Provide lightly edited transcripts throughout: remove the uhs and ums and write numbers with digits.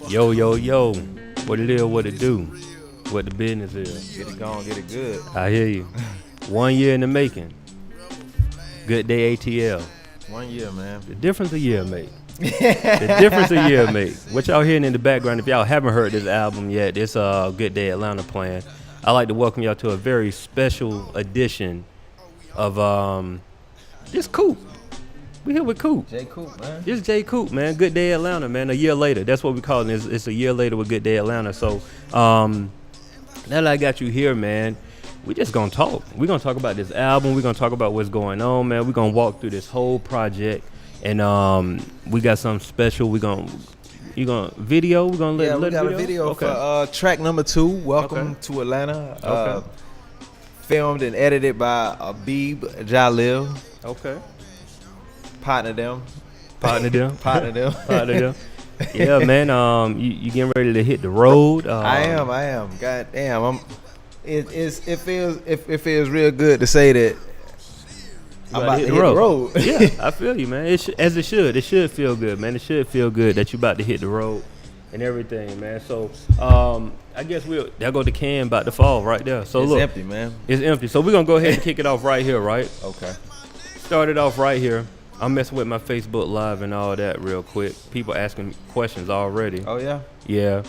Yo, yo, yo. What it is, what it do, what the business is. Get it going, get it good. I hear you. 1 year in the making. Good day ATL. 1 year, man. The difference a year make. The difference a year make. What y'all hearing in the background, if y'all haven't heard this album yet, it's Good Day Atlanta playing. I'd like to welcome y'all to a very special edition of this Coop. We here with Coop. J-Coop, man. This is J-Coop, man. Good Day Atlanta, man. A year later. That's what we call it. It's a year later with Good Day Atlanta. So now that I got you here, man, we just gonna talk. We're gonna talk about this album. We're gonna talk about what's going on, man. We're gonna walk through this whole project. And we got something special. You gonna video? We're gonna let we got video? a video Okay. for track number 2, Welcome to Atlanta. Okay. Filmed and edited by Abib Jalil. Okay. Partner them. Partner them. Partner them. Partner them. Yeah, man. You getting ready to hit the road? I am. God damn. It feels real good to say that I'm about to hit the road. Yeah, I feel you, man. It should feel good, man. It should feel good that you about to hit the road and everything, man. So I guess there go the can about to fall right there. So it's look, empty, man. It's empty. So we're gonna go ahead and kick it off right here, right? Okay. Start it off right here. I'm messing with my Facebook Live and all that real quick. People asking questions already. Oh yeah. Yeah.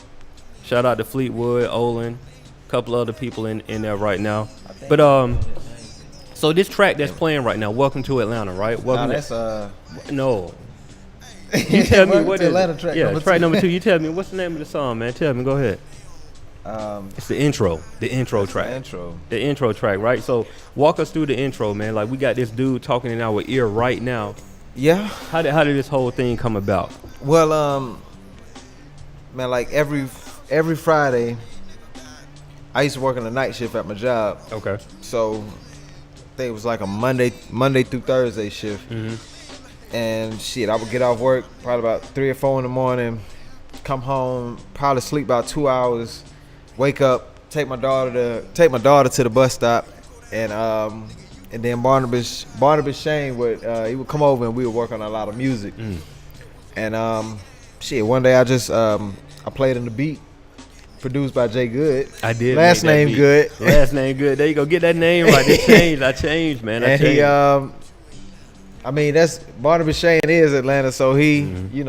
Shout out to Fleetwood, Olin, a couple other people in there right now. But so this track that's playing right now, Welcome to Atlanta, right? Welcome. No. You tell me what is Atlanta track. Yeah, number track 2. number 2. You tell me what's the name of the song, man. Tell me. Go ahead. It's the intro. The intro track. The intro track, right? So walk us through the intro, man. Like we got this dude talking in our ear right now. Yeah. How did this whole thing come about? Well, man, like every Friday, I used to work on the night shift at my job. Okay. So I think it was like a Monday through Thursday shift. Mm-hmm. And shit, I would get off work probably about 3 or 4 in the morning, come home, probably sleep about 2 hours, wake up, take my daughter to the bus stop, and then Barnabas Shane he would come over and we would work on a lot of music. And one day I just I played in the beat produced by J Good. I did. Last name Good. Last name Good. There you go. Get that name right. I changed, man. And that's Barnabas Shane is Atlanta, so he he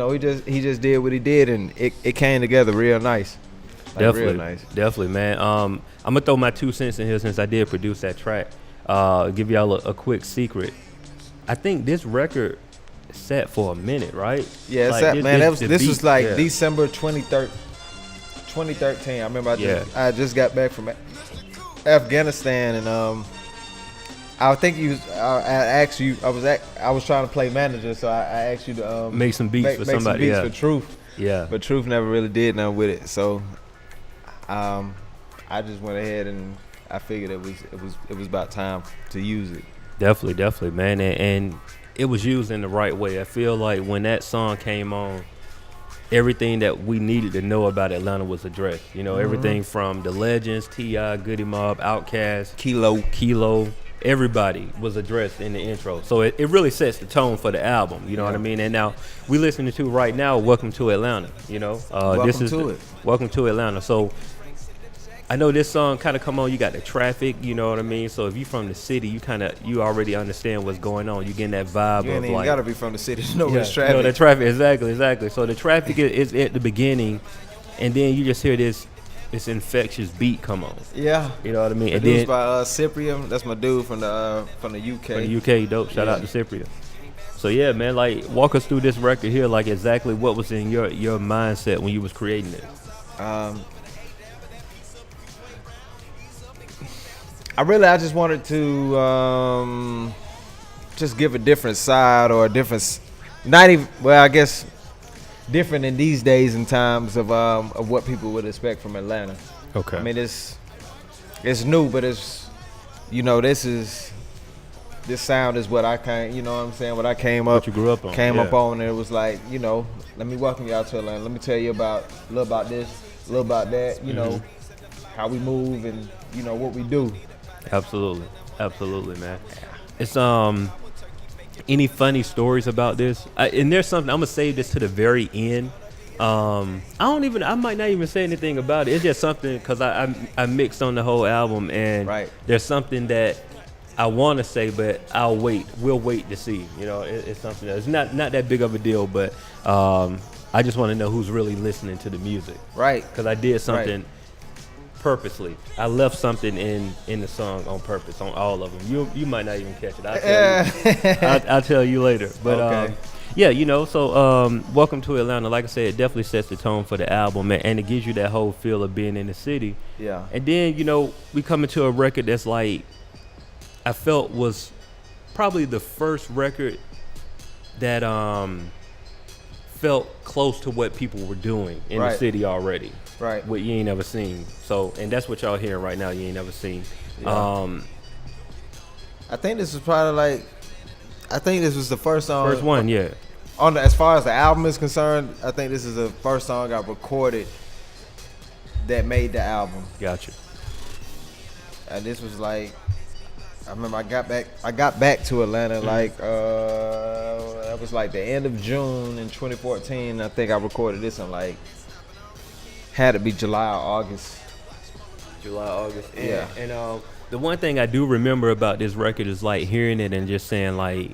just did what he did, and it came together real nice. Definitely, real nice. Definitely, man. I'm gonna throw my 2 cents in here since I did produce that track. Give y'all a quick secret. I think this record sat for a minute, right? Yeah, like, man. This was like yeah. December 2013. I remember I just got back from Afghanistan, and I think I asked you. I was trying to play manager, so I asked you to make some beats for somebody. Make some beats for Truth. Yeah, but Truth never really did nothing with it. So I just went ahead and I figured it was about time to use it. Definitely, man, and it was used in the right way. I feel like when that song came on, everything that we needed to know about Atlanta was addressed. You know, everything from the legends, T.I., Goody Mob, Outkast, Kilo, everybody was addressed in the intro. So it really sets the tone for the album. You know what I mean? And now we listening to right now, Welcome to Atlanta. You know, Welcome to Atlanta. So I know this song kind of come on. You got the traffic. You know what I mean? So if you from the city, you already understand what's going on. You getting that vibe you of ain't like. You gotta be from the city to know there's traffic. No, the traffic, exactly. So the traffic is at the beginning, and then you just hear this infectious beat come on. Yeah. You know what I mean? Produced by Cyprian. That's my dude from the UK. From the UK, dope. Shout out to Cyprian. So yeah, man, like walk us through this record here, like exactly what was in your mindset when you was creating it. I just wanted to just give a different side or a different, I guess different in these days and times of what people would expect from Atlanta. Okay. I mean it's new, but it's this sound is what I what I came up. What you grew up on. Up on, and it was like, let me welcome y'all to Atlanta. Let me tell you a little about this, a little about that, how we move and what we do. Absolutely, man. It's any funny stories about this? And there's something I'm gonna save this to the very end, I might not even say anything about it. It's just something because I mixed on the whole album, and there's something that I want to say, but we'll wait to see. You know, it's something that's not that big of a deal, but I just want to know who's really listening to the music. Right. Because I did something purposely. I left something in the song on purpose on all of them. You might not even catch it. I'll tell you later. But okay. yeah, you know, so Welcome to Atlanta, like I said, it definitely sets the tone for the album, and it gives you that whole feel of being in the city. Yeah. And then, you know, we come into a record that's like, I felt was probably the first record that felt close to what people were doing in the city already. Right. What you ain't never seen. So, and that's what y'all hearing right now, you ain't never seen. Yeah. I think this was probably this was the first song. First one, yeah. As far as the album is concerned, I think this is the first song I recorded that made the album. Gotcha. And this was like, I remember I got back to Atlanta that was like the end of June in 2014. I think I recorded this in had to be July or August. Yeah. And the one thing I do remember about this record is like hearing it and just saying like,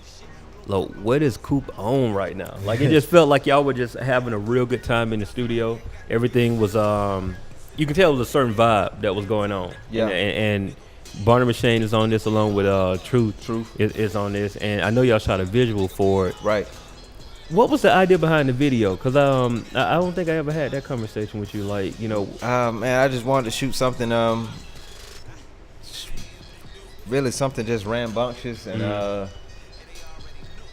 look, what is Coop on right now? Like it just felt like y'all were just having a real good time in the studio. Everything was you can tell it was a certain vibe that was going on. Yeah. And Barnabas Shane is on this along with Truth is on this, and I know y'all shot a visual for it. Right. What was the idea behind the video? Because I don't think I ever had that conversation with you. Like, you know, man, I just wanted to shoot something really something just rambunctious and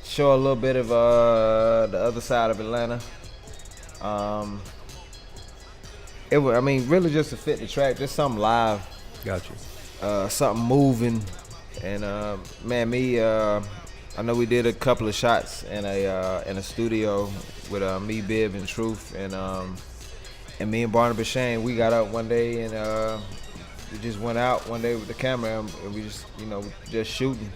show a little bit of the other side of Atlanta. It was, I mean, really just to fit the track, just something live. Gotcha. Something moving, and man, I know we did a couple of shots in a studio with me, Bib, and Truth, and me and Barnabas Shane. We got up one day and we just went out one day with the camera and we just shooting.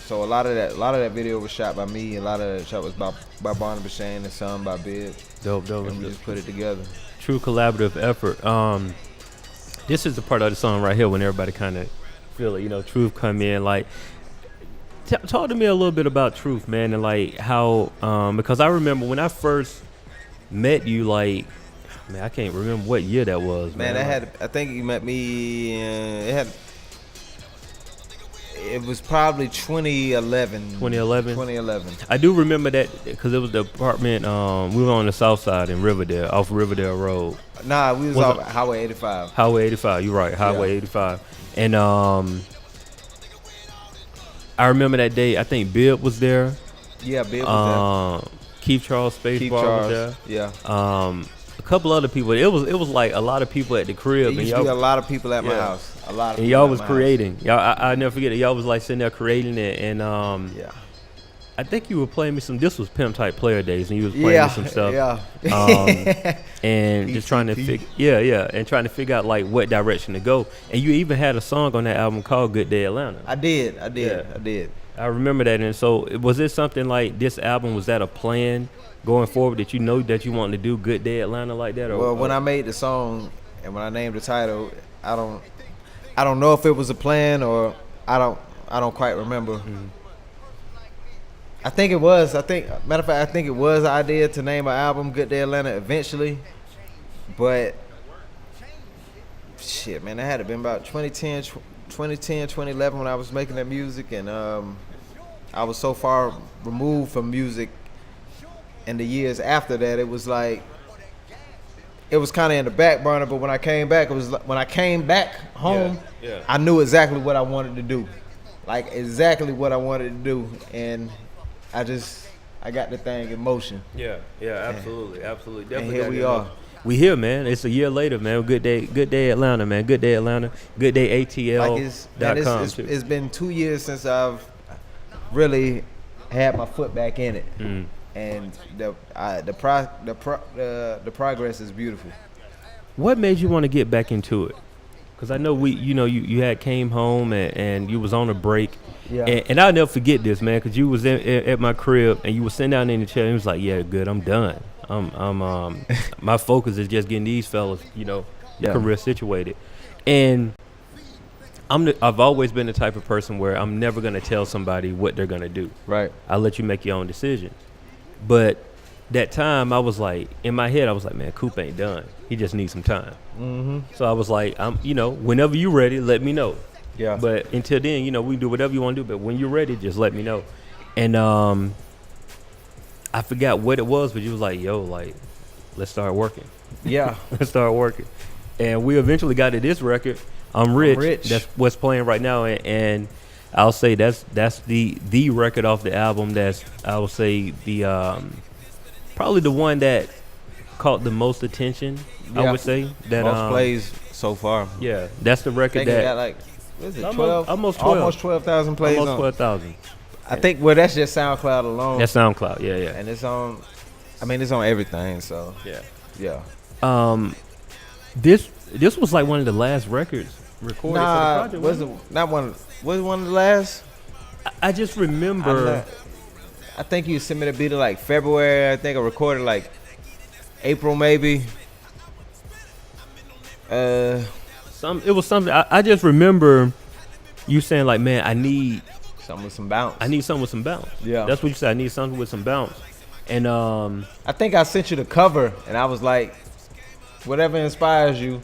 So a lot of that video was shot by me. A lot of that shot was by Barnabas Shane and some by Bib. Dope. And we just put it together. True collaborative effort. This is the part of the song right here when everybody kind of feel it. You know, Truth come in. Like, talk to me a little bit about Truth, man, and like how because I remember when I first met you, like, man, I can't remember what year that was. Man, I think you met me. It was probably 2011. 2011. I do remember that because it was the apartment. We were on the south side in Riverdale, off Riverdale Road. Nah, we was off Highway 85. Highway 85, you're right, Highway 85. And I remember that day, I think Bill was there. Yeah, Bill was there. Keith Charles was there. Yeah. A couple other people. It was like a lot of people at the crib. There used to be a lot of people at my house. A lot of and people y'all was creating. Y'all, I never forget it. Y'all was like sitting there creating it, and yeah. I think you were playing me some. This was Pimp Type Player Days, and you was playing me some stuff. Yeah. And just trying to trying to figure out like what direction to go. And you even had a song on that album called "Good Day Atlanta." I did. Yeah. I remember that. And so, was it something like this album? Was that a plan going forward that you know that you wanted to do "Good Day Atlanta" like that? Well, when I made the song and when I named the title, I don't know if it was a plan or I don't quite remember. Mm-hmm. I think it was. Matter of fact, I think it was an idea to name an album "Good Day Atlanta" eventually, but shit, man, that had to been about 2010, 2011 when I was making that music, and I was so far removed from music. In the years after that, it was like it was kind of in the back burner. But when I came back, it was like, when I came back home, I knew exactly what I wanted to do, like exactly what I wanted to do, and I got the thing in motion. Yeah, absolutely. Definitely. And here we are. We here, man. It's a year later, man. Good day, Atlanta, man. Good day, Atlanta. Good day, ATL.com. It's been 2 years since I've really had my foot back in it, and the progress is beautiful. What made you want to get back into it? Because I know you had came home and you was on a break. Yeah. And I'll never forget this, man, because you was at my crib and you was sitting down in the chair and you was like, yeah, good, I'm done. My focus is just getting these fellas, Yeah. career situated. And I've always been the type of person where I'm never gonna tell somebody what they're gonna do. Right. I'll let you make your own decisions. But that time I was like, in my head, I was like, man, Coop ain't done. He just needs some time. Mm-hmm. So I was like, whenever you ready, let me know. Yeah. But until then, we can do whatever you want to do. But when you're ready, just let me know. And I forgot what it was, but you was like, yo, like, let's start working. Yeah. Let's start working. And we eventually got to this record, I'm Rich. That's what's playing right now. And I'll say that's the record off the album that's, I will say, the probably the one that caught the most attention, I would say. That most plays so far. Yeah, that's the record I think that it got like, what is it, almost 12. Almost 12,000 plays almost on. 12,000. I think, well, that's just SoundCloud alone. That's SoundCloud, yeah. And it's on, it's on everything, so. Yeah. This was like one of the last records recorded for the project. Was it one of the last? I just remember. I think you sent me the beat in like February. I think I recorded like April maybe. It was something. I just remember you saying like, man, I need something with some bounce. I need something with some bounce. Yeah, that's what you said. I need something with some bounce. And I think I sent you the cover, and I was like, whatever inspires you.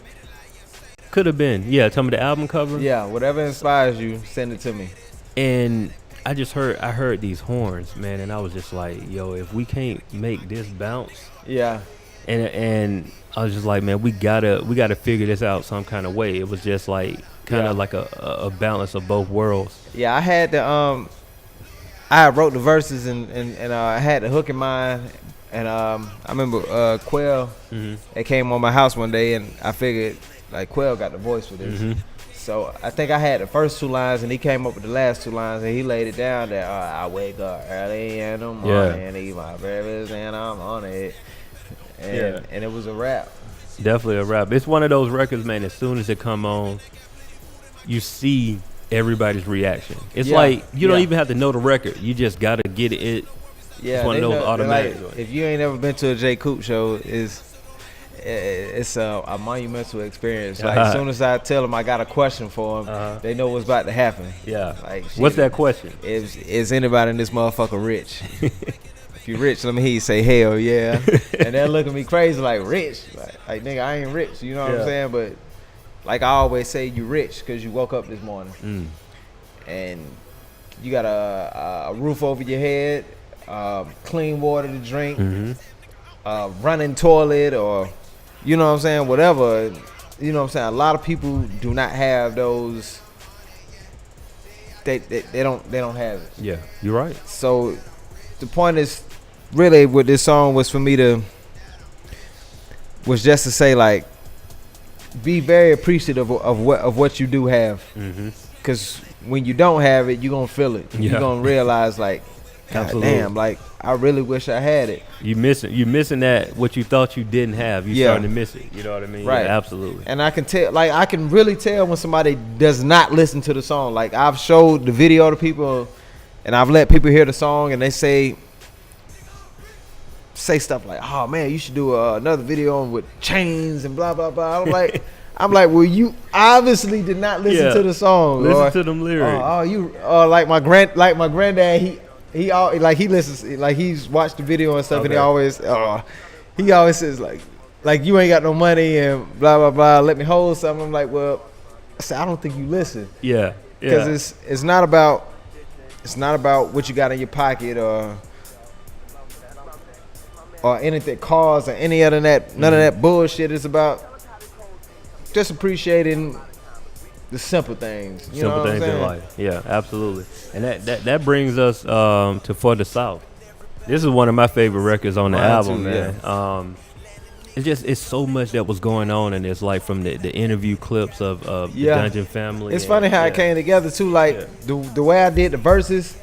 Could have been, yeah. Tell me the album cover. Yeah, whatever inspires you, send it to me. And I heard these horns, man, and I was just like, yo, if we can't make this bounce, yeah. And I was just like, man, we gotta figure this out some kind of way. It was just like kind of like a balance of both worlds. Yeah, I had the I wrote the verses and I had the hook in mind, and I remember Quell. They came on my house one day, and I figured like Quell got the voice for this. So I think I had the first two lines, and he came up with the last two lines, and he laid it down that I wake up early in the morning and eat my breakfast, and I'm on it. And it was a rap. Definitely a rap. It's one of those records, man, as soon as it come on, you see everybody's reaction. It's like you don't even have to know the record. You just got to get it. It's one of those automatic. Like, if you ain't ever been to a J-Coop show, it's a monumental experience. Like as soon as I tell them I got a question for them, they know what's about to happen. Yeah. Like, what's that question? Is anybody in this motherfucker rich? If you rich, let me hear you say hell yeah. And they'll look at me crazy like, rich? Like nigga, I ain't rich. You know what I'm saying? But like I always say, you rich because you woke up this morning and you got a roof over your head, clean water to drink, running toilet, or you know what I'm saying, whatever. You know what I'm saying? A lot of people do not have those. They don't have it. Yeah, you're right. So the point is, really, what this song was for me was just to say, like, be very appreciative of what you do have. Because when you don't have it, you're gonna feel it. You're gonna realize, like, God damn, like, I really wish I had it. You missing that what you thought you didn't have. You starting to miss it. You know what I mean? Right. Yeah, absolutely. And I can tell, like, I can really tell when somebody does not listen to the song. Like, I've showed the video to people, and I've let people hear the song, and they say stuff like, "Oh man, you should do another video with chains and blah blah blah." I'm like, well, you obviously did not listen to the song. Listen to them lyrics. Like my granddad, he listens, like he's watched the video and stuff, and he always says like you ain't got no money and blah blah blah. Let me hold something. I'm like, well, I don't think you listen. Yeah. Because it's not about what you got in your pocket or anything, cars or any other that. None of that bullshit. It's about just appreciating the simple things. You know what I'm saying? In life. Yeah, absolutely. And that brings us to For the South. This is one of my favorite records on the album, man. Yeah. It's so much that was going on, and it's like from the interview clips of the Dungeon family. It's funny how it came together too. Like the way I did the verses,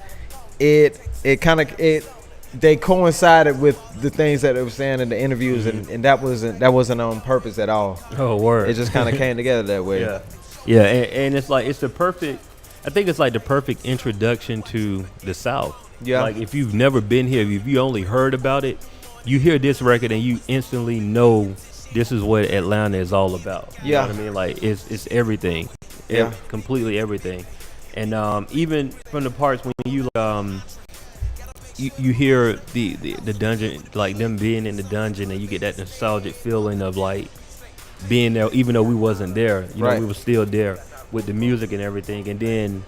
they coincided with the things that they were saying in the interviews, and that wasn't on purpose at all. Oh, word! It just kind of came together that way. Yeah, and it's like it's the perfect. I think it's like the perfect introduction to the South. Yeah, like if you've never been here, if you only heard about it, you hear this record and you instantly know this is what Atlanta is all about. You know what I mean? Like it's everything. Yeah. Completely everything. And even from the parts when you hear the dungeon, like them being in the dungeon, and you get that nostalgic feeling of like being there, even though we wasn't there. You know, we were still there with the music and everything. And then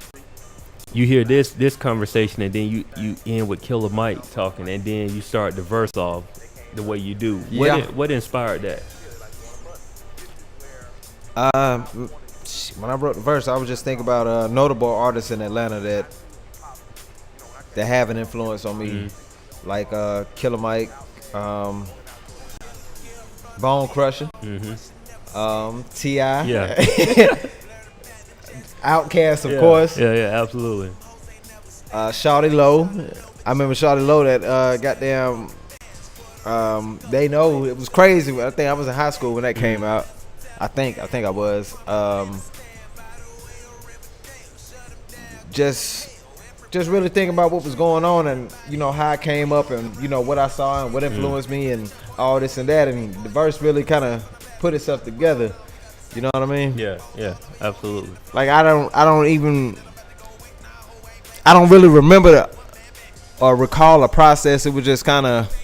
you hear this conversation, and then you end with Killer Mike talking, and then you start the verse off the way you do. What inspired that? When I wrote the verse, I was just thinking about notable artists in Atlanta that have an influence on me, like Killer Mike, Bone Crusher, T.I., Outkast, of course. Yeah, absolutely. Shawty Low. I remember Shawty Low that goddamn. They know it was crazy. I think I was in high school when that came out. I think I was. Just really thinking about what was going on, and you know how I came up, and you know what I saw and what influenced me, and all this and that, and the verse really kind of put itself together. You know what I mean? Yeah, absolutely. Like I don't really remember or recall a process. It was just kind of,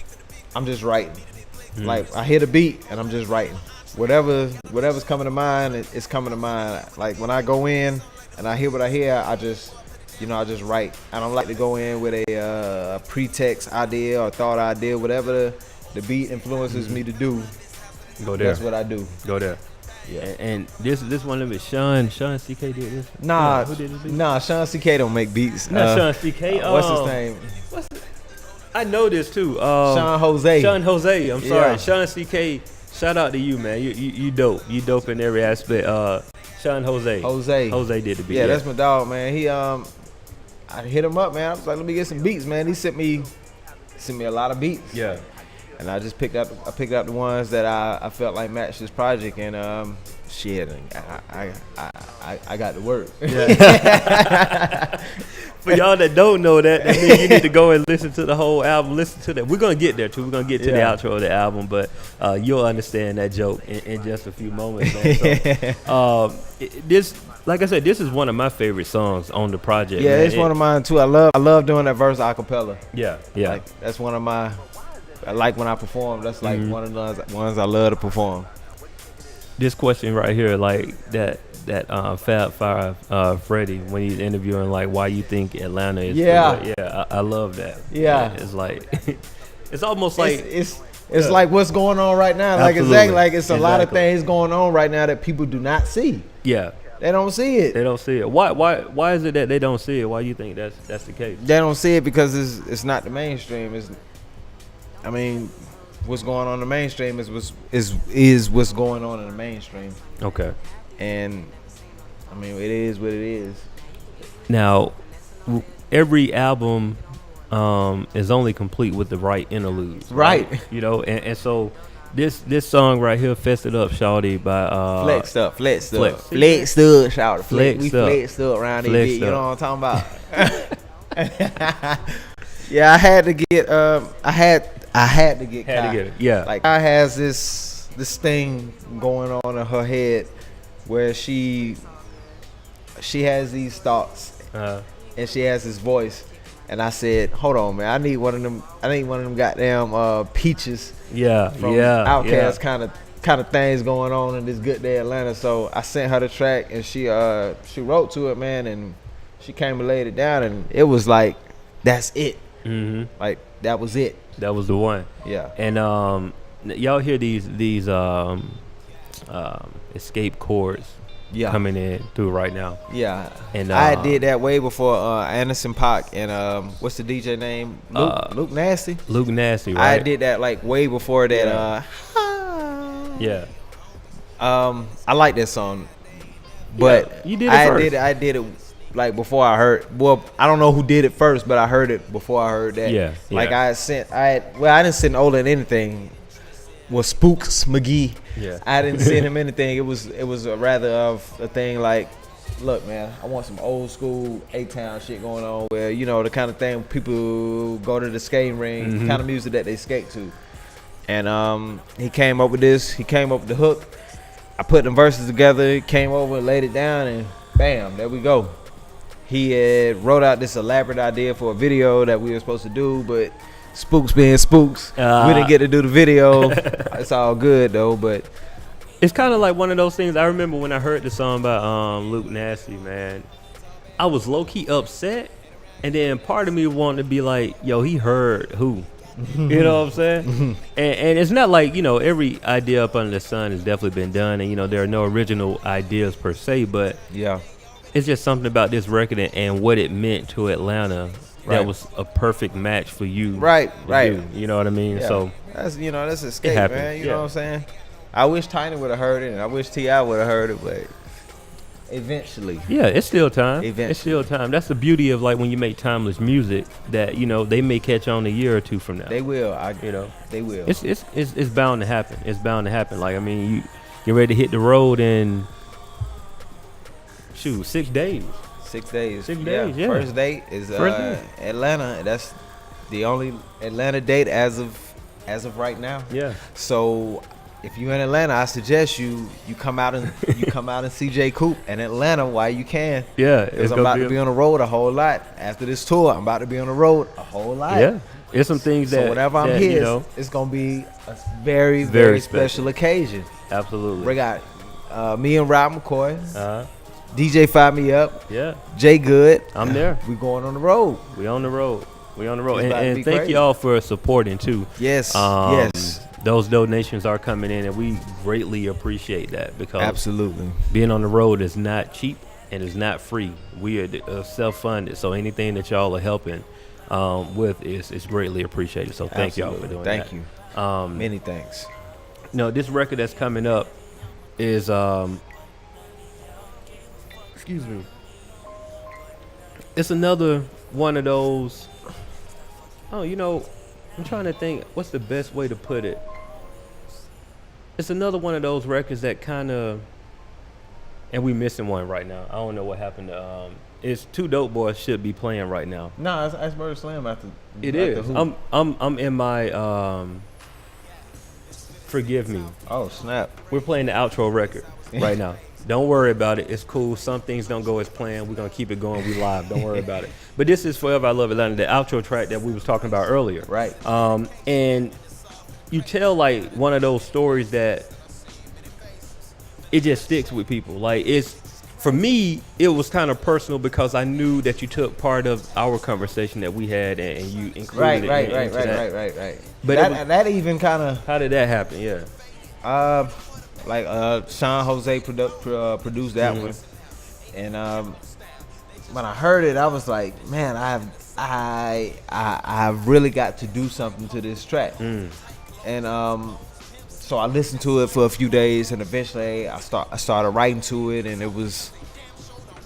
I'm just writing. Like I hit a beat and I'm just writing. Whatever's coming to mind, it's coming to mind. Like when I go in and I hear what I hear, I just write. I don't like to go in with a pretext idea or thought idea, whatever the beat influences me to do. Go there. That's what I do. Go there. Yeah. And this one of it, Sean CK did this. Nah, who did this beat? Nah, Sean CK don't make beats. Not Sean CK. What's his name? I know this too. Sean Jose. Sean Jose. I'm sorry. Yeah. Sean CK. Shout out to you, man. You dope. You dope in every aspect. Sean Jose. Jose did the beat. Yeah, that's my dog, man. He I hit him up, man. I was like, let me get some beats, man. He sent me a lot of beats. Yeah. And I just picked up the ones that I felt like matched this project, and shit, I got to work. Yeah. For y'all that don't know that means you need to go and listen to the whole album. Listen to that. We're gonna get there too. We're gonna get to the outro of the album, but you'll understand that joke in just a few moments. Man. So, this, like I said, this is one of my favorite songs on the project. Yeah, man. It's one of mine too. I love doing that verse a cappella. Yeah. Like, that's one of my. I like when I perform. That's like one of the ones I love to perform. This question right here, like that Fab Five Freddie, when he's interviewing, like, why you think Atlanta is. I love that. Yeah. It's like it's almost like it's like what's going on right now. Like Absolutely. exactly, like it's a lot of things going on right now that people do not see. Yeah. They don't see it. They don't see it. Why is it that they don't see it? Why do you think that's the case? They don't see it because it's not the mainstream. What's going on in the mainstream is what's going on in the mainstream. Okay. And it is what it is. Now, every album is only complete with the right interludes. Right. You know, and so this song right here, "Fessed It Up, Shawty" by Flexed up, Flex. shout. We flexed up around the beat. You know what I'm talking about? Yeah, I had to get Kai. Yeah. Like Kai has this thing going on in her head where she has these thoughts and she has this voice, and I said, hold on, man, I need one of them goddamn peaches from Outkast kind of things going on in this Good Day Atlanta. So I sent her the track, and she wrote to it, man, and she came and laid it down, and it was like, that's it. Like that was it. That was the one. Yeah. And y'all hear these escape chords coming in through right now. Yeah. And I did that way before Anderson .Paak and what's the DJ name? Luke Nasty. Luke Nasty, right? I did that like way before that. I like that song, but you did it first. I did it like before I heard. Well, I don't know who did it first, but I heard it before I heard that. Yeah. Like I didn't send Ola anything. Was Spooks McGee. Yeah. I didn't send him anything. It was a rather of a thing like, look, man, I want some old school A-Town shit going on where, you know, the kind of thing people go to the skating ring, the kind of music that they skate to. And he came up with this. He came up with the hook. I put the verses together. He came over, laid it down, and bam, there we go. He had wrote out this elaborate idea for a video that we were supposed to do, but spooks being spooks, we didn't get to do the video. It's all good though, but it's kind of like one of those things. I remember when I heard the song by Luke Nasty, man, I was low key upset, and then part of me wanted to be like, yo, he heard who. You know what I'm saying? And it's not like, every idea up under the sun has definitely been done, and there are no original ideas per se, but yeah, it's just something about this record and what it meant to Atlanta that Right. was a perfect match for you. Right. Do, you know what I mean? Yeah. So that's that's escape, happened. man. You Yeah. know what I'm saying? I wish Tiny would have heard it, and I wish T.I. would have heard it, but eventually. yeah, it's still time. Eventually. It's still time. That's the beauty of like when you make timeless music that they may catch on a year or two from now. They will. They will. It's bound to happen. It's bound to happen. Like, I mean, you get ready to hit the road in 6 days. 6 days. 6 days, yeah. First date is First date. Atlanta. That's the only Atlanta date as of right now. Yeah. So if you're in Atlanta, I suggest you come out and see J-Coop in Atlanta while you can. Yeah. Because I'm about to be on the road a whole lot after this tour. I'm about to be on the road a whole lot. Yeah. It's some things So whenever I'm here, it's gonna be a very, very special occasion. Absolutely. Bring out me and Rob McCoy. Uh-huh. DJ Fire Me Up. Yeah. Jay Good. I'm there. We going on the road. We on the road. We on the road. It's about to And be thank crazy. y'all for supporting too. Yes. Yes. Those donations are coming in, and we greatly appreciate that because Absolutely. being on the road is not cheap and it's not free. We are self-funded, so anything that y'all are helping with is greatly appreciated. So thank y'all for doing that. Thank you. Many thanks. This record that's coming up is excuse me. It's another one of those. I'm trying to think what's the best way to put it. It's another one of those records that kind of, and we missing one right now. I don't know what happened to. It's Two Dope Boys should be playing right now. No, it's Iceberg Slam after. It after is. who? I'm in my forgive me. Oh snap! We're playing the outro record right now. Don't worry about it. It's cool. Some things don't go as planned. We're gonna keep it going. We live. Don't worry about it. But this is Forever I Love Atlanta, the outro track that we was talking about earlier. Right. And you tell like one of those stories that it just sticks with people. Like for me, it was kind of personal because I knew that you took part of our conversation that we had and you included it into that. Right. But that even kind of how did that happen? Yeah. Sean Jose produced that Mhm. one, and when I heard it, I was like, man, I really got to do something to this track, and so I listened to it for a few days, and eventually I started writing to it, and it was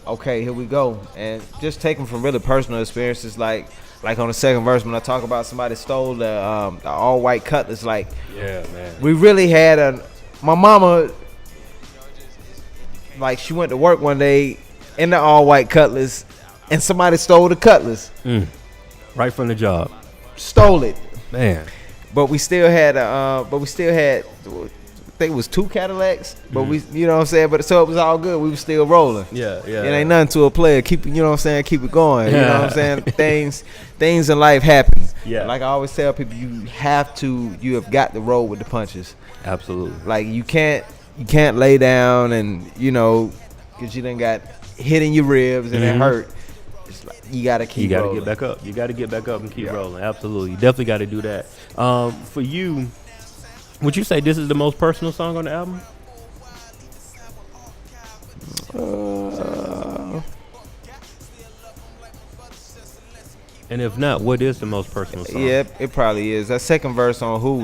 okay. Here we go, and just taking from really personal experiences, like on the second verse when I talk about somebody stole the all white Cutlass, like Yeah, man. we really had my mama, like she went to work one day in the all white Cutlass, and somebody stole the Cutlass, Right from the job. stole it. Man. But we still had, I think it was 2 Cadillacs, but we, you know what I'm saying. But so it was all good. We were still rolling. Yeah. It ain't nothing to a player. Keep, you know what I'm saying. Keep it going. You know what I'm saying. Things in life happen. Yeah. Like I always tell people, you have got to roll with the punches. Absolutely. Like you can't lay down and because you done got hit in your ribs and it hurt. It's like you gotta keep. You gotta rolling. get back up. You gotta get back up and keep rolling. Absolutely. You definitely got to do that. For you, would you say this is the most personal song on the album? And if not, what is the most personal song? Yeah, it probably is. That second verse on Who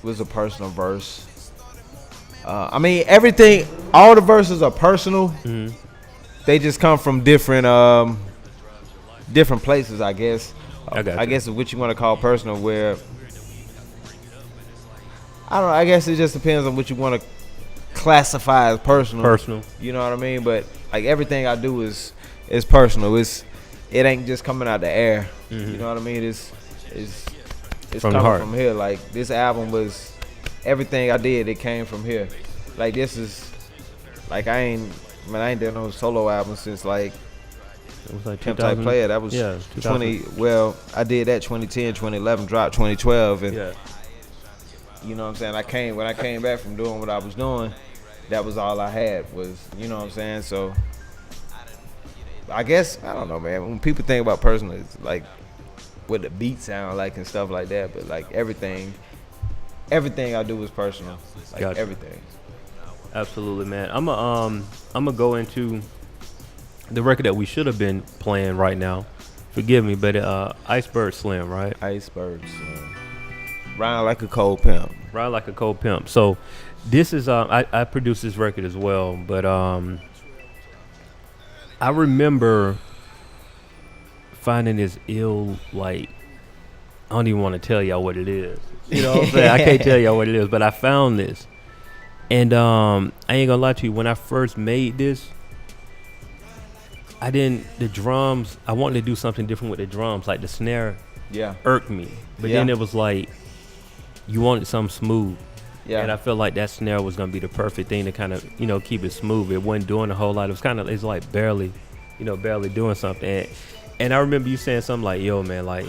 was a personal verse. I mean, everything, all the verses are personal. They just come from different places, I guess. I guess it's what you want to call personal. Where I don't know. I guess it just depends on what you want to classify as personal. Personal. You know what I mean? But like everything I do is personal. It ain't just coming out the air. You know what I mean? It's from the coming heart. from here. Like this album was everything I did. It came from here. Like this is like I ain't done no solo album since like It was like Pimp Type Player. That was 20. Well, I did that 2010, 2011, dropped 2012, and you know what I'm saying. When I came back from doing what I was doing, that was all I had was, you know what I'm saying. So I guess I don't know, man. When people think about personal, it's like what the beat sound like and stuff like that. But like everything I do is personal. Like Gotcha. everything. Absolutely, man. I'm gonna go into the record that we should have been playing right now. Forgive me, but Iceberg Slim, right? Iceberg Slim. Ride like a cold pimp. Ride like a cold pimp. So this is I produced this record as well, but I remember finding this ill, like, I don't even want to tell y'all what it is. You know what I'm saying? I can't tell y'all what it is, but I found this. And I ain't gonna lie to you, when I first made this, the drums, I wanted to do something different with the drums. Like the snare irked me. But then it was like, you wanted something smooth. Yeah. And I felt like that snare was gonna be the perfect thing to kind of, keep it smooth. It wasn't doing a whole lot. It was it's like barely doing something. And I remember you saying something like, yo, man, like,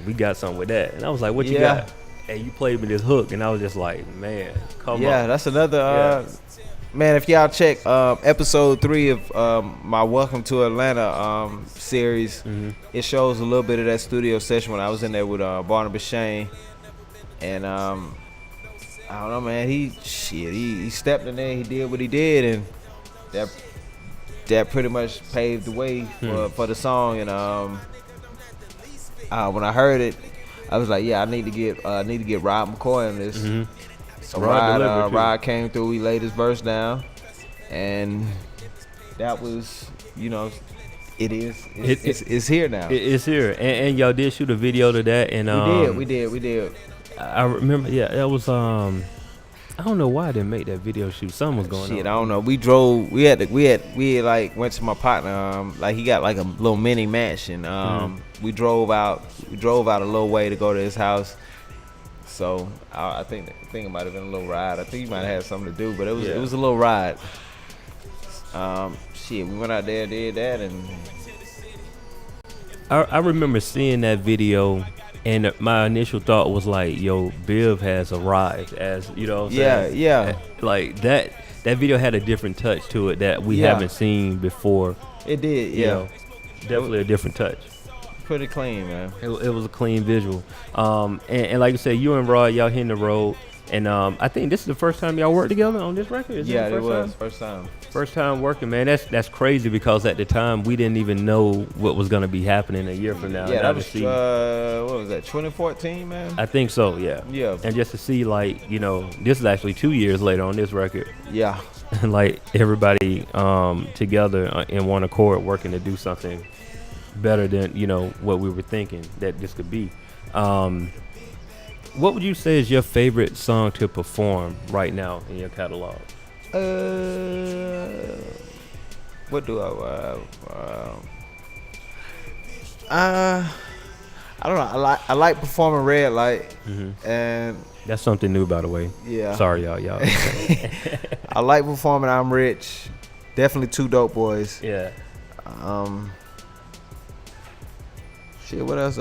we got something with that. And I was like, what you got? And you played me this hook, and I was just like, man, come on. Yeah, that's another, man, if y'all check episode 3 of my Welcome to Atlanta series, it shows a little bit of that studio session when I was in there with Barnabas Shane. And I don't know, man, he stepped in there, he did what he did, and that pretty much paved the way for the song. And when I heard it, I was like, yeah, I need to get Rod McCoy on this. So Rod came through, he laid his verse down, and that was, it's here now. It's here, and y'all did shoot a video to that, and we did. I remember, that was I don't know why I didn't make that video shoot. Something was going on. I don't know. We drove. We had like went to my partner. Like he got like a little mini mansion. We drove out a little way to go to his house. So I think it might have been a little ride. I think he might have had something to do, but it was a little ride. We went out there, did that, and I remember seeing that video. And my initial thought was like, yo, Biv has arrived, as you know what I'm saying? Yeah. Like that video had a different touch to it that we haven't seen before. It did, definitely a different touch. Pretty clean, man. It was a clean visual. And like you said, you and Rod, y'all hitting the road. And I think this is the first time y'all worked together on this record. It was first time. First time working, man. That's crazy because at the time we didn't even know what was gonna be happening a year from now. Yeah, that was what was that? 2014, man. I think so. Yeah. Yeah. And just to see, like, this is actually 2 years later on this record. Yeah. And like everybody together in one accord, working to do something better than what we were thinking that this could be. What would you say is your favorite song to perform right now in your catalog? What do I don't know. I like performing Red Light, and that's something new, by the way. Yeah. Sorry, y'all. I like performing I'm Rich. Definitely Two Dope Boys. Yeah. What else?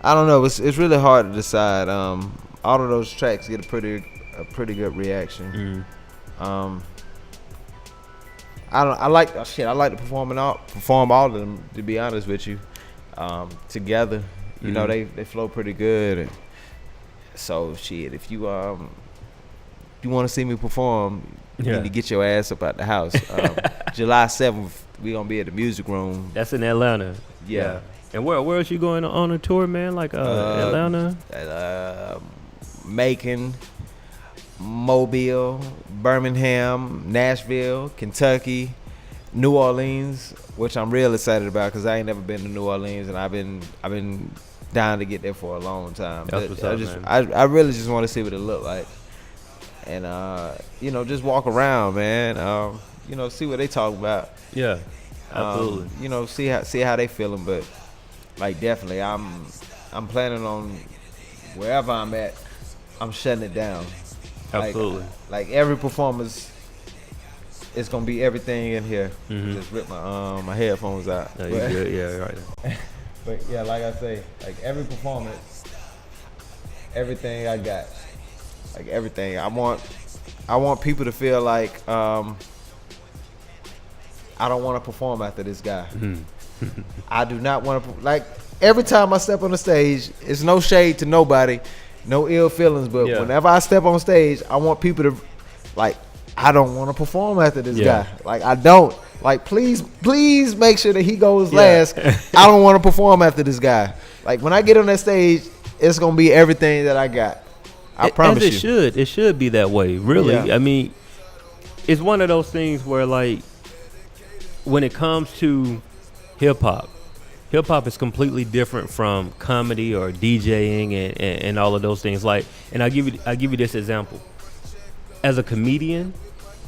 I don't know. It's really hard to decide. All of those tracks get a pretty good reaction. I like to perform all of them, to be honest with you. Together, they flow pretty good. And so if you want to see me perform, you need to get your ass up out the house. July 7th, we gonna be at the Music Room. That's in Atlanta. Yeah. And where is you going on a tour, man? Like Atlanta, Macon, Mobile, Birmingham, Nashville, Kentucky, New Orleans, which I'm real excited about because I ain't never been to New Orleans, and I've been down to get there for a long time. That's what's up, man. I really just want to see what it look like, and just walk around, man. See what they talk about. Yeah, absolutely. See how they feeling, but like definitely, I'm I'm planning on wherever I'm at, I'm shutting it down. Absolutely. Like every performance, it's gonna be everything in here. Mm-hmm. Just rip my headphones out. No, you good? Yeah, right. But yeah, like I say, like every performance, everything I got, like everything. I want people to feel like I don't want to perform after this guy. Mm-hmm. I do not want to like every time I step on the stage. It's no shade to nobody, no ill feelings. But whenever I step on stage, I want people to like. I don't want to perform after this guy. Like I don't. Like please make sure that he goes last. I don't want to perform after this guy. Like when I get on that stage, it's gonna be everything that I got. I promise you. It should be that way. Really. Yeah. I mean, it's one of those things where like when it comes to hip hop is completely different from comedy or DJing and all of those things. Like, and I'll give you this example. As a comedian,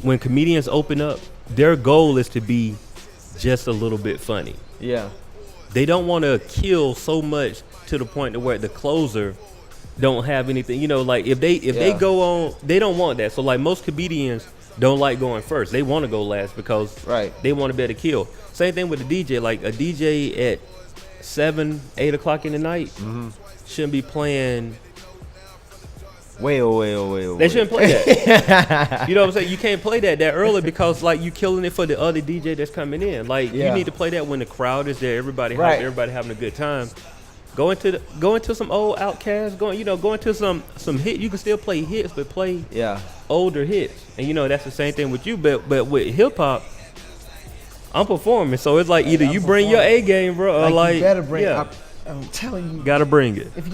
when comedians open up, their goal is to be just a little bit funny. Yeah. They don't want to kill so much to the point to where the closer don't have anything. You know, like if they go on, they don't want that. So like most comedians don't like going first. They want to go last because they want to be able to kill. Same thing with the DJ. Like a DJ at 7, 8 o'clock in the night shouldn't be playing. Way. They shouldn't play that. You know what I'm saying? You can't play that some because like you killing it for the other DJ that's coming in. Like you need to play that when the crowd is there, everybody having a good time. Go into some old Outkast, go into some hit. You can still play hits, but play older hits. And that's the same thing with you. But with hip hop, I'm performing, so it's like either you bring your A game, bro, or like you better bring. I'm telling you, gotta bring it. If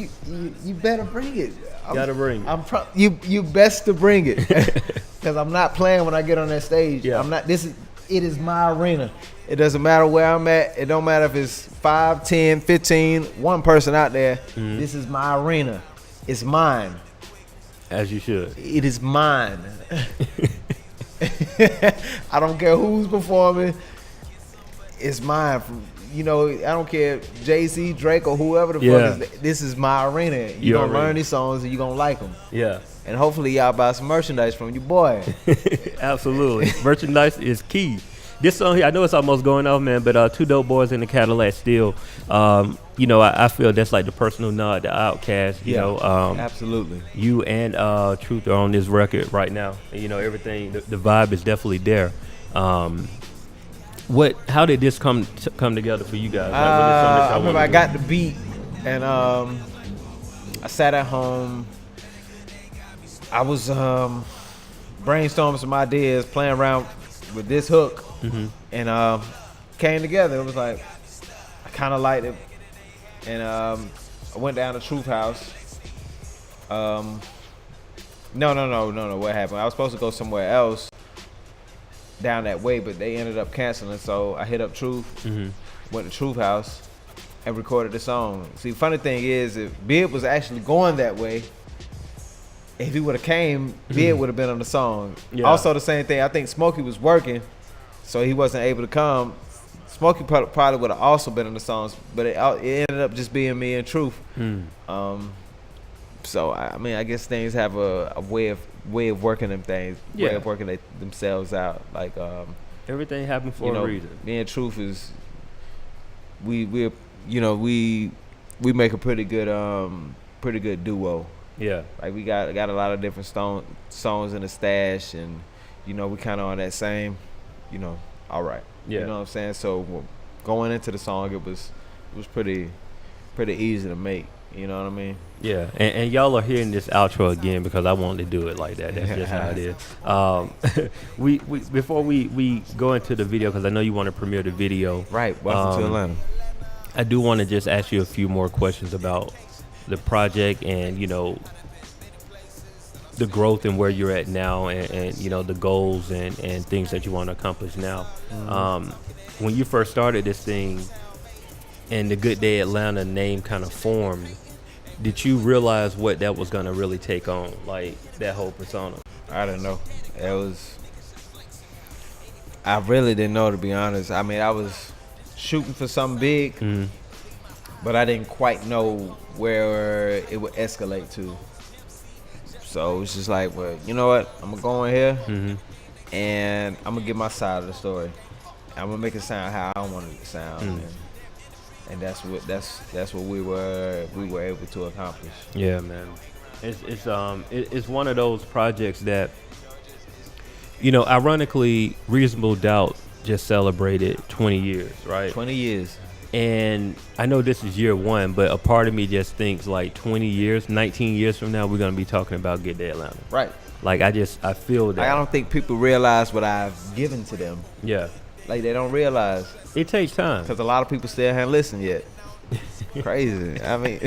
you better bring it. Gotta bring it. You best to bring it, because I'm not playing when I get on that stage. Yeah. I'm not. It is my arena. It doesn't matter where I'm at. It don't matter if it's 5, 10, 15, one person out there. Mm-hmm. This is my arena. It's mine. As you should. It is mine. I don't care who's performing. It's mine. I don't care if Jay-Z, Drake, or whoever the fuck is. This is my arena. You're going to learn these songs and you're going to like them. Yeah. And hopefully y'all buy some merchandise from your boy. Absolutely. Merchandise is key. This song here, I know it's almost going off, man, but Two Dope Boys in the Cadillac still, I feel that's like the personal nod to Outkast. Absolutely. You and Truth are on this record right now. And, everything, the vibe is definitely there. How did this come together for you guys? I remember I got the beat and I sat at home. I was brainstorming some ideas, playing around with this hook, and came together. It was like I kind of liked it, and I went down to Truth House. No. What happened? I was supposed to go somewhere else down that way, but they ended up canceling. So I hit up Truth, went to Truth House, and recorded the song. See, funny thing is, if Bid was actually going that way, if he would have came, Bid would have been on the song. Yeah. Also, the same thing. I think Smokey was working, so he wasn't able to come. Smokey probably would have also been on the songs, but it ended up just being me and Truth. So I guess things have a way of working them things, way of working themselves out. Like everything happened for a reason. Me and Truth is we make a pretty good duo. Yeah, like we got a lot of different songs in the stash, and we kind of on that same, all right. Yeah, you know what I'm saying. So going into the song, it was pretty easy to make. You know what I mean? Yeah, and y'all are hearing this outro again because I wanted to do it like that. That's just how it is. We before we go into the video, because I know you want to premiere the video. Right. Welcome to Atlanta. I do want to just ask you a few more questions about the project and the growth and where you're at now, and the goals and things that you want to accomplish now. When you first started this thing and the Good Day Atlanta name kind of formed, did you realize what that was going to really take on, like that whole persona? I don't know. I really didn't know, to be honest. I mean, I was shooting for something big, but I didn't quite know where it would escalate to. So it's just like, well, you know what? I'm gonna go in here and I'm gonna give my side of the story. I'm gonna make it sound how I want it to sound, and that's what we were able to accomplish. Yeah, man. It's one of those projects that, you know, ironically, Reasonable Doubt just celebrated 20 years, right? 20 years. And I know this is year one, but a part of me just thinks like 20 years, 19 years from now, we're going to be talking about Good Day Atlanta. Right. Like, I feel that. I don't think people realize what I've given to them. Yeah. Like, they don't realize. It takes time. Because a lot of people still haven't listened yet. Crazy. I mean.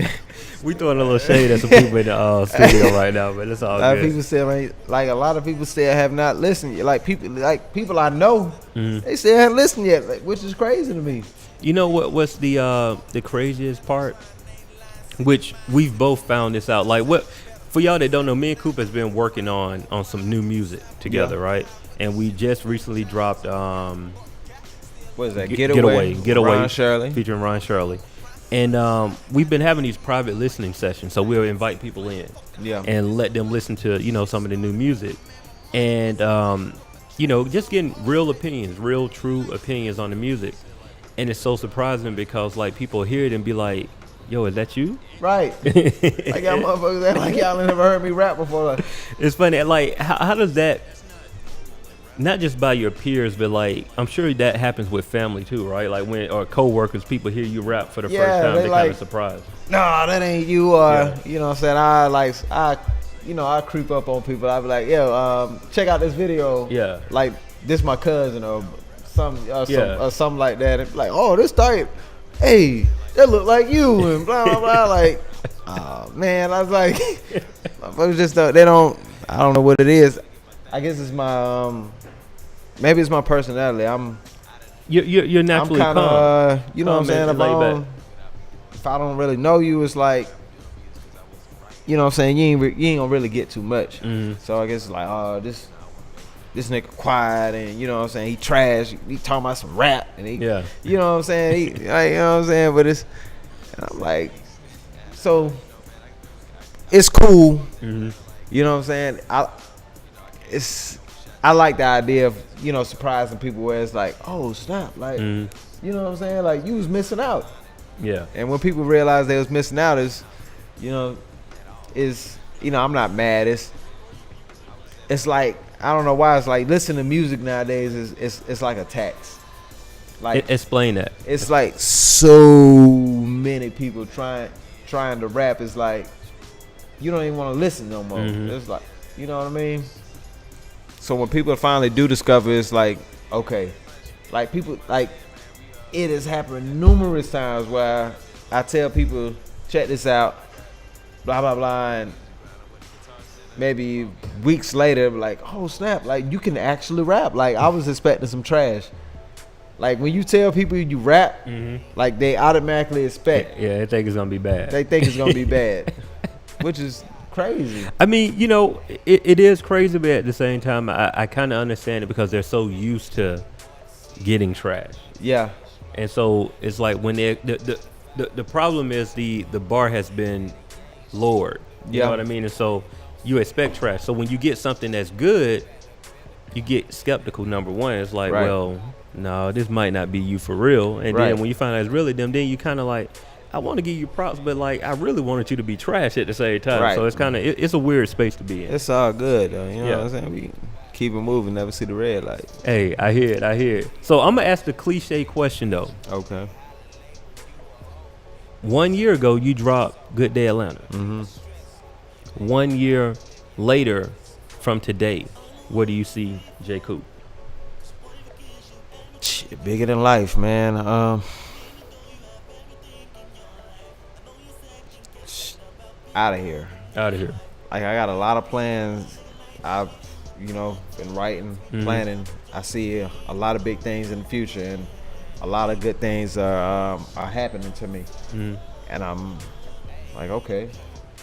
We throwing a little shade at some people in the studio right now, but it's all good. People still ain't, like, a lot of people still have not listened yet. Like people I know, they still haven't listened yet, like, which is crazy to me. You know what's the craziest part? Which we've both found this out. Like, what for y'all that don't know, me and Coop has been working on some new music together, right? And we just recently dropped what is that? Getaway Ron Shirley. Featuring Ron Shirley. And we've been having these private listening sessions, so we'll invite people in and let them listen to, you know, some of the new music. And, you know, just getting real opinions, real true opinions on the music. And it's so surprising because, like, people hear it and be like, yo, is that you? Right. Like, y'all motherfuckers act like y'all never heard me rap before. Like. It's funny. Like, how does that, not just by your peers, but, like, I'm sure that happens with family, too, right? Like, when, or coworkers, people hear you rap for the first time, they're kind of surprised. Nah, that ain't you. You know what I'm saying? I creep up on people. I be like, yo, check out this video. Yeah. Like, this my cousin or something like that. And be like, oh, this type, hey, that look like you, and blah blah blah. Like, oh man, I was like, motherfuckers just they don't. I don't know what it is. I guess it's my maybe it's my personality. You're naturally I'm calm. You know what I'm saying? If I don't really know you, it's like, you know what I'm saying, you ain't gonna really get too much. So I guess it's like, oh, this nigga quiet, and you know what I'm saying, he trash, he talking about some rap, and you know what I'm saying, you know what I'm saying, but and I'm like, so it's cool. You know what I'm saying? I like the idea of, you know, surprising people where it's like, oh snap, like, you know what I'm saying, like, you was missing out. Yeah. And when people realize they was missing out, you know, I'm not mad. It's like, I don't know why, it's like listening to music nowadays it's like a tax. Like, explain that. It's like so many people trying to rap. It's like you don't even want to listen no more. It's like, you know what I mean? So when people finally do discover, it's like, okay, like people, like, it has happened numerous times where I tell people, check this out, blah blah blah, and maybe weeks later, like, oh snap, like, you can actually rap. Like, I was expecting some trash. Like, when you tell people you rap, like, they automatically expect. Yeah, they think it's gonna be bad. They think it's gonna be bad, which is crazy. I mean, you know, it is crazy, but at the same time, I kind of understand it because they're so used to getting trash. Yeah. And so it's like when the problem is the bar has been lowered. You know what I mean? And so you expect trash. So when you get something that's good, you get skeptical. Number one, it's like, well, no, this might not be you for real. And then when you find out it's really them, then you kind of like, I want to give you props, but like, I really wanted you to be trash at the same time. So it's kind of, it's a weird space to be in. It's all good though. You know what I'm saying? We keep it moving, never see the red light. Hey, I hear it. So I'm gonna ask the cliche question though. Okay. 1 year ago, you dropped Good Day Atlanta. 1 year later from today, where do you see J-Coop? Bigger than life, man. Out of here. Like, I got a lot of plans. I've, you know, been writing, planning. I see a lot of big things in the future, and a lot of good things are happening to me. And I'm like, okay,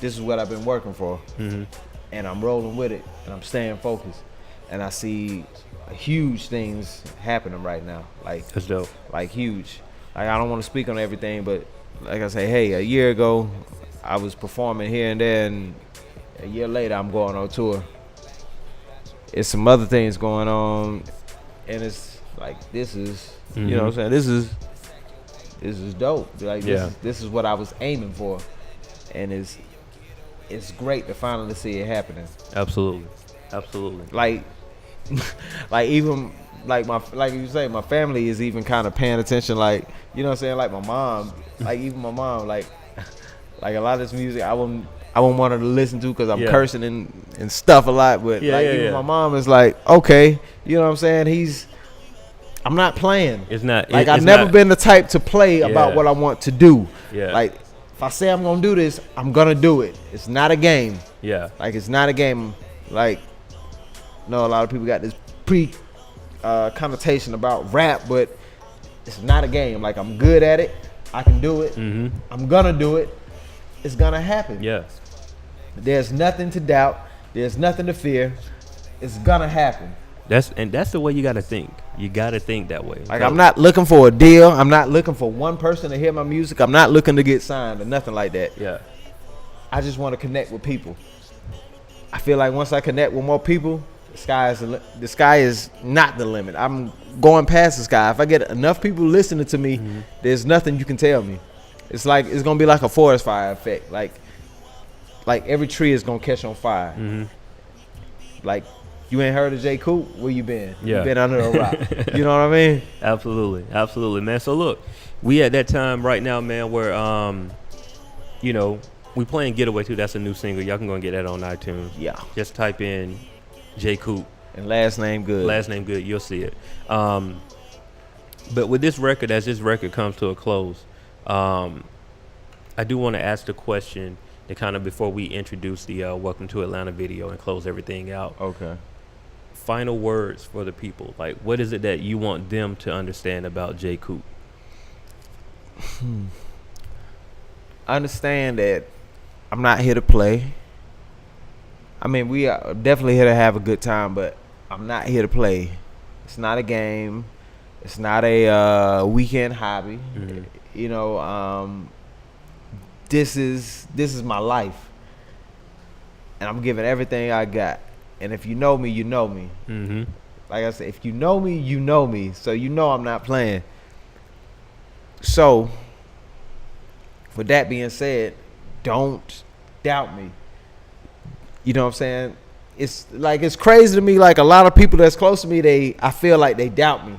this is what I've been working for, and I'm rolling with it, and I'm staying focused, and I see huge things happening right now. Like, that's dope. Like, huge. like I don't want to speak on everything, but like I say, hey, a year ago I was performing here and there, and a year later I'm going on tour. It's some other things going on, and it's like this is, you know what I'm saying, this is dope. Like this is what I was aiming for, and it's great to finally see it happening. Absolutely. Like even like you say, my family is even kind of paying attention. Like, you know what I'm saying, like my mom, like even my mom, like a lot of this music I wouldn't want her to listen to because I'm cursing and stuff a lot. But even my mom is like, okay, you know what I'm saying, I'm not playing. It's not like I've never been the type to play about what I want to do. Like if I say I'm gonna do this, I'm gonna do it. It's not a game. Like it's not a game. Like, no, a lot of people got this connotation about rap, but it's not a game. Like, I'm good at it. I can do it. I'm gonna do it. It's gonna happen. There's nothing to doubt. There's nothing to fear. It's gonna happen. That's the way you gotta think. You gotta think that way. Like, I'm not looking for a deal. I'm not looking for one person to hear my music. I'm not looking to get signed or nothing like that. I just want to connect with people. I feel like once I connect with more people, the sky is not the limit. I'm going past the sky. If I get enough people listening to me, there's nothing you can tell me. It's gonna be like a forest fire effect. Like every tree is gonna catch on fire. Like, you ain't heard of J-Coop? Where you been? You been under a rock. You know what I mean? Absolutely, man. So look, we at that time right now, man, where you know, we playing Getaway too. That's a new single. Y'all can go and get that on iTunes. Just type in J-Coop and last name good. You'll see it. But with this record, as this record comes to a close, I do want to ask the question to kind of, before we introduce the Welcome to Atlanta video and close everything out. Okay. Final words for the people. Like, what is it that you want them to understand about J-Coop? Understand that I'm not here to play. I mean, we are definitely here to have a good time, but I'm not here to play. It's not a game. It's not a weekend hobby. You know, this is my life, and I'm giving everything I got. And if you know me, you know me. Like I said, if you know me, you know me. So you know I'm not playing. So, with that being said, don't doubt me. You know what I'm saying? It's crazy to me. Like, a lot of people that's close to me, I feel like they doubt me.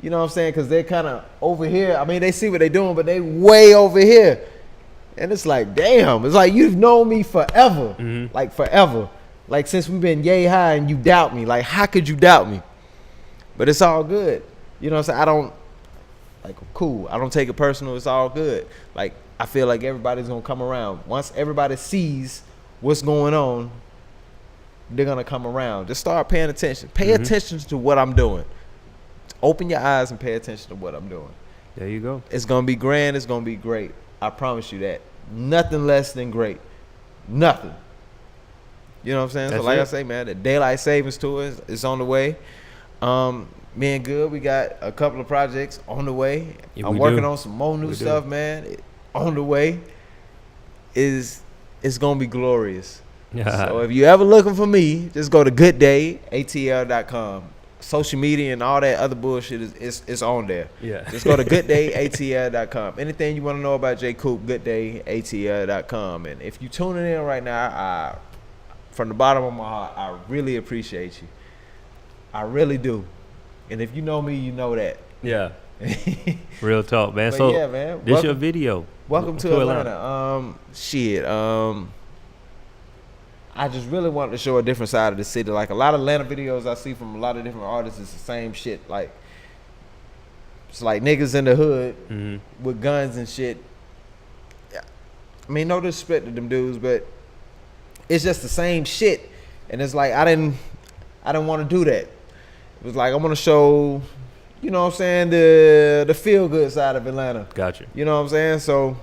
You know what I'm saying? Because they're kind of over here. I mean, they see what they're doing, but they way over here. And it's like, damn. It's like, you've known me forever. Like, forever. Like, since we've been yay high, and you doubt me. Like, how could you doubt me? But it's all good. You know what I'm saying? Cool. I don't take it personal. It's all good. Like, I feel like everybody's going to come around. Once everybody sees what's going on, they're going to come around. Just start paying attention. Pay attention to what I'm doing. Open your eyes and pay attention to what I'm doing. There you go. It's going to be grand. It's going to be great. I promise you that. Nothing less than great. Nothing. You know what I'm saying? That's so like it. I say, man, the Daylight Savings Tour is on the way. Me and Good, we got a couple of projects on the way. I'm working on some more new stuff, man. On the way. It's going to be glorious. So if you ever looking for me, just go to gooddayatl.com. Social media and all that other bullshit is on there. Just go to gooddayatl.com. Anything you want to know about J-Coop, gooddayatl.com. And if you tuning in right now, from the bottom of my heart, I really appreciate you. I really do. And if you know me, you know that. Real talk, man. But so yeah, man. This your video. Welcome to Atlanta. I just really wanted to show a different side of the city. Like, a lot of Atlanta videos I see from a lot of different artists, it's the same shit. Like, it's like niggas in the hood with guns and shit. I mean, no disrespect to them dudes, but it's just the same shit. And it's like, I didn't want to do that. It was like, I want to show, you know what I'm saying, the feel good side of Atlanta. Gotcha. You know what I'm saying? So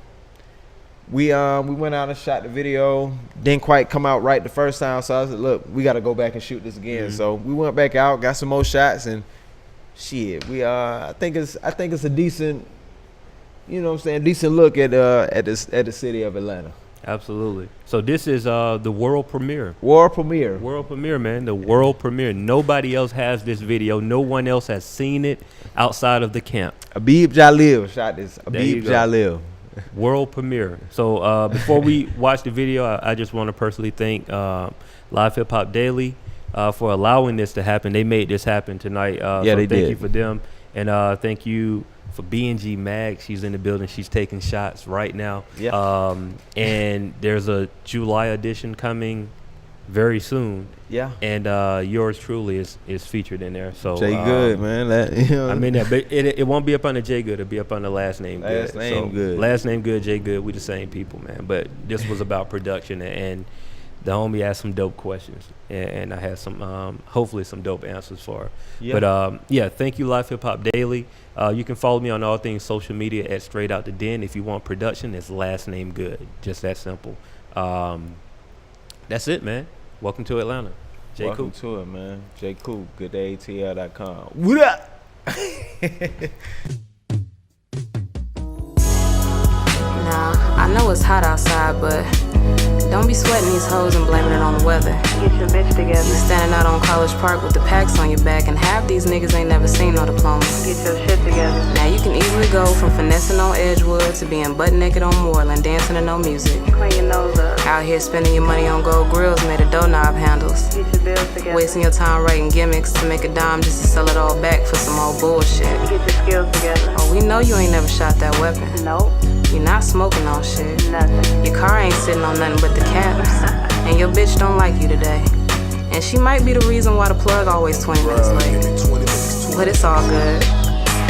we went out and shot the video. Didn't quite come out right the first time, so I said, look, we got to go back and shoot this again. So we went back out, got some more shots, and shit, I think it's a decent you know what I'm saying, decent look at the city of Atlanta. Absolutely. So this is the world premiere. World premiere. World premiere, man. The world premiere. Nobody else has this video. No one else has seen it outside of the camp. Abib Jalil shot this. Abib Jalil. World premiere. So before we watch the video, I just want to personally thank Live Hip Hop Daily for allowing this to happen. They made this happen tonight. Yeah, so they thank did. you for them. And thank you for B&G Mag. She's in the building. She's taking shots right now. Yeah. And there's a July edition coming very soon. Yeah. And yours truly is featured in there. So J Good, man. I mean that, but it won't be up on the J Good. It'll be up on the last name Good. Last name Good. Last name Good, J Good. We the same people, man. But this was about production, and the homie asked some dope questions, and I had some hopefully some dope answers for her. Yeah. But yeah, thank you, Live Hip Hop Daily. You can follow me on all things social media at Straight Out the Den. If you want production, it's last name Good. Just that simple. That's it, man. Welcome to Atlanta. J-Coop. Welcome to it, man. J-Coop, goodayatl.com. What up? Nah, I know it's hot outside, but don't be sweating these hoes and blaming it on the weather. Get your bitch together. You standing out on College Park with the packs on your back, and half these niggas ain't never seen no diploma. Get your shit together. Now you can easily go from finessing on Edgewood to being butt naked on Moreland, dancing to no music. Clean your nose up. Out here spending your money on gold grills made of doorknob handles. Get your bills together. Wasting your time writing gimmicks to make a dime just to sell it all back for some old bullshit. Get your skills together. Oh, we know you ain't never shot that weapon. Nope. You not smoking on shit. Nothing. Your car ain't sitting on nothing but the caps. And your bitch don't like you today. And she might be the reason why the plug always 20 minutes late. But it's all good.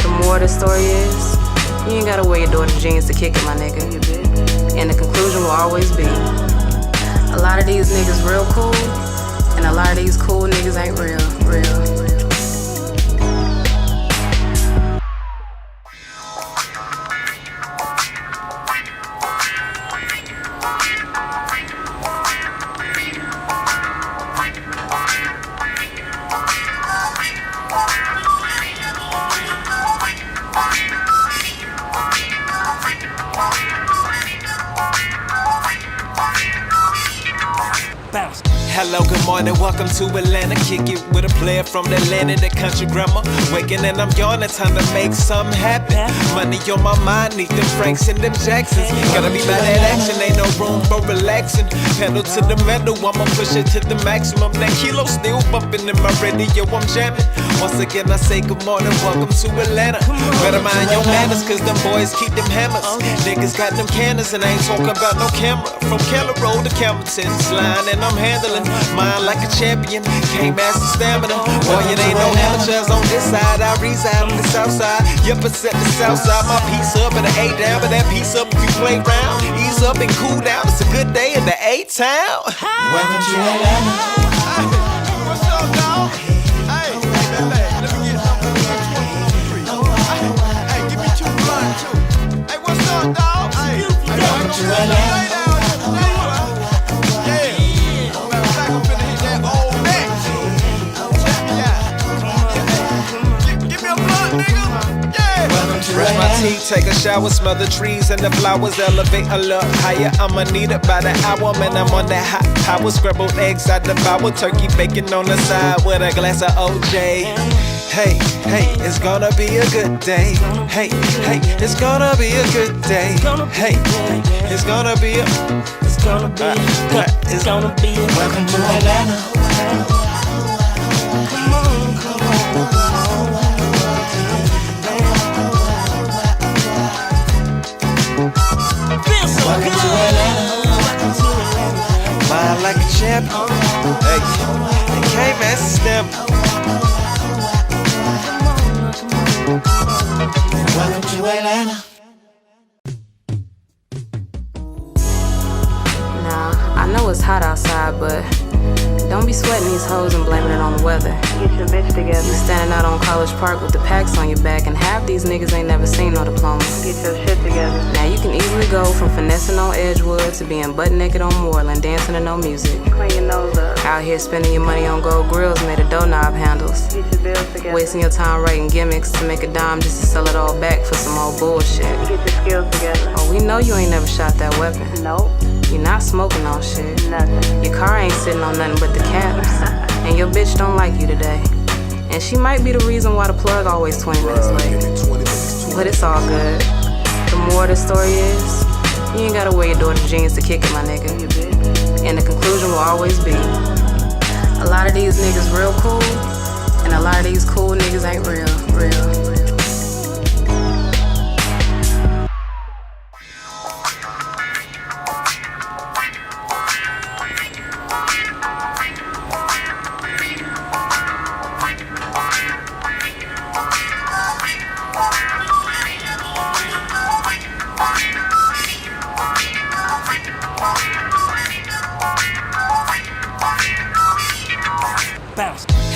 The more the story is, you ain't gotta wear your daughter's jeans to kick it, my nigga. And the conclusion will always be, a lot of these niggas real cool, and a lot of these cool niggas ain't real. Hello, good morning, welcome to Atlanta. Kick it with a player from the land and the country grammar. Waking and I'm yawning, time to make something happen. Money on my mind, need them Franks and them Jacksons. Gotta be by that action, ain't no room for relaxing. Pedal to the metal, I'ma push it to the maximum. That kilo still bumping in my radio, I'm jamming. Once again, I say good morning, welcome to Atlanta. Better mind your manners, cause them boys keep them hammers. Niggas got them cannons and I ain't talking about no camera. From Keller Road to Campbellton's line, and I'm handling mine like a champion. Can't master stamina. Boy, it ain't no amateurs on this side. I reside on the south side. Yup, it's at the south side. My piece up and the A down, but that piece up if you play round. Ease up and cool down. It's a good day in the A-town. Welcome to Atlanta. What's up, dog? Hey, let me get something for 23. Hey, give me 2 blunts too. Hey, what's up, dog? Hey, welcome to Atlanta. Brush my teeth, take a shower, smell the trees and the flowers, elevate a little higher. I'ma need it by the hour, man. I'm on that hot power. Scrambled eggs, I devour. Turkey bacon on the side with a glass of OJ. Hey, hey, it's gonna be a good day. Hey, hey, it's gonna be a good day. Hey, it's gonna be a. It's gonna be a. It's gonna be a. Welcome to Atlanta. Welcome to Atlanta. Mind like a champion. Hey, they can't mess them. Welcome to Atlanta. Nah, I know it's hot outside, but don't be sweating these hoes and blaming it on the weather. Get your bitch together. You standing out on College Park with the packs on your back, and half these niggas ain't never seen no diploma. Get your shit together. Now you can easily go from finessing on Edgewood to being butt naked on Moreland, dancing to no music. Clean your nose up. Out here spending your money on gold grills made of doorknob handles. Get your bills together. Wasting your time writing gimmicks to make a dime just to sell it all back for some old bullshit. Get your skills together. Oh, we know you ain't never shot that weapon. Nope. You're not smoking on shit. Nothing. Your car ain't sitting on nothing but the caps. And your bitch don't like you today. And she might be the reason why the plug always 20 minutes late. But it's all good. The more the story is, you ain't gotta wear your daughter's jeans to kick it, my nigga. And the conclusion will always be, a lot of these niggas real cool, and a lot of these cool niggas ain't real.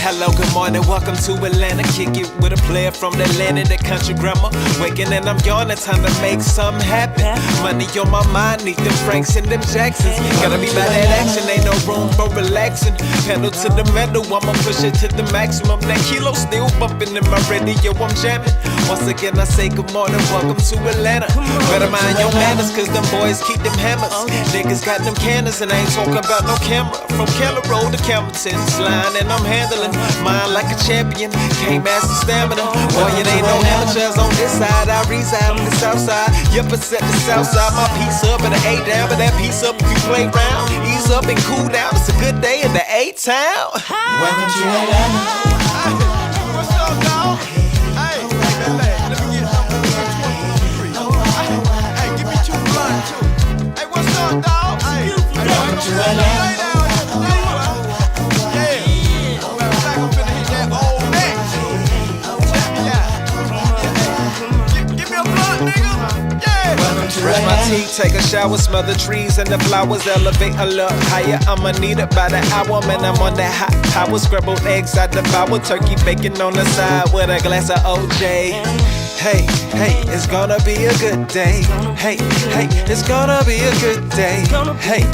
Hello, good morning, welcome to Atlanta. Kick it with a player from Atlanta, the country grammar. Waking and I'm yawning, time to make something happen. Money on my mind, need them Franks and them Jacksons. Gotta be by that action, ain't no room for relaxing. Pedal to the metal, I'ma push it to the maximum. That kilo still bumping in my radio, I'm jamming. Once again, I say good morning, welcome to Atlanta. Better mind your manners, cause them boys keep them hammers. Niggas got them cannons, and I ain't talking about no camera. From Keller Road to Campbellton's line, and I'm handling mine like a champion. Can't master stamina. Boy, it ain't no amateurs on this side. I reside on the south side. Yep, it's at the south side. My piece up and the A down, but that piece up if you play round. Ease up and cool down. It's a good day in the A-town. Welcome to Atlanta. What's up, dog? Hey, let me get something. Hey, give me 2 blunts, too. Hey, what's up, dog? Hey, welcome to Atlanta. Brush my teeth, take a shower, smell the trees and the flowers, elevate a little higher. I'ma need it by the hour, man. I'm on that hot power. Scrambled eggs, I devour. Turkey bacon on the side with a glass of OJ. Hey, it's gonna be a good day. Hey, it's gonna be a good day. Hey,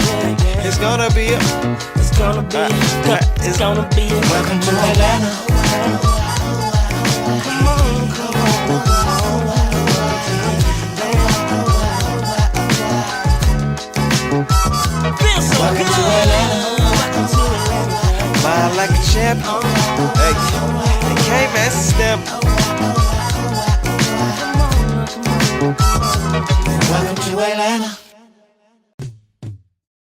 it's gonna be a. Welcome to Atlanta. Welcome to Atlanta. Mind like a champion. Hey, they came as a step. Welcome to Atlanta.